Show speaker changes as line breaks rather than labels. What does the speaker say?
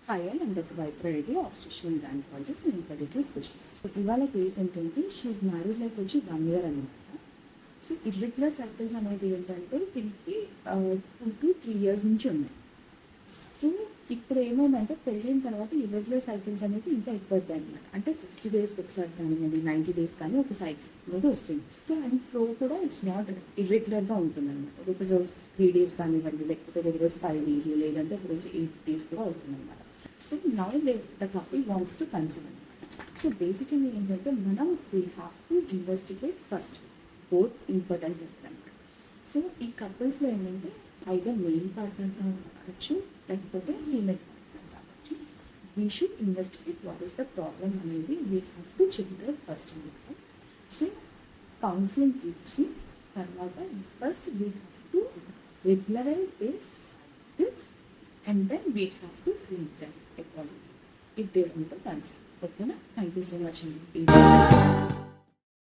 File and వైపరైటీ obstetrician gynaecologist infertility specialist. ఇవాళ case ఏంటంటే షీఈ్ మ్యారీడ్ లైఫ్ వచ్చి 1 year అనమాట. సో ఇర్రెగ్యులర్ సైకిల్స్ అనేది ఏంటంటే దీనికి 2 to 3 years నుంచి ఉన్నాయి. సో ఇప్పుడు ఏమైందంటే పెళ్ళైన తర్వాత ఇర్రెగ్యులర్ సైకిల్స్ అనేది ఇంకా ఎక్కువ అవుతాయి అనమాట. అంటే 60 days ఒకసారి కానివ్వండి, 90 days కానీ ఒక సైకిల్ అనేది వస్తుంది. సో అండ్ ఫ్లో కూడా ఇట్స్ నాట్ ఇర్రెగ్యులర్గా ఉంటుంది అనమాట. ఒక రోజు 3 days కానివ్వండి, లేకపోతే ఒక రోజు 5 days, లేదంటే ఒక రోజు 8 days కూడా అవుతుంది అనమాట. So now the couple wants to conceive అనమాట. సో బేసికలీ ఏంటంటే మనం we have to investigate first both important అనమాట. సో ఈ కపుల్స్లో ఏంటంటే ఐదర్ మెయిల్ పార్ట్నర్ కావచ్చు, లేకపోతే ఫీమేల్ పార్ట్నర్ కావచ్చు. We should investigate what is the problem అనేది we have to check that first అనమాట. సో కౌన్సిలింగ్ ఇచ్చి తర్వాత first we have to regularize this cycles and then we have to treat them accordingly if they want to conceive. ఓకేనా? Thank you so much అండి.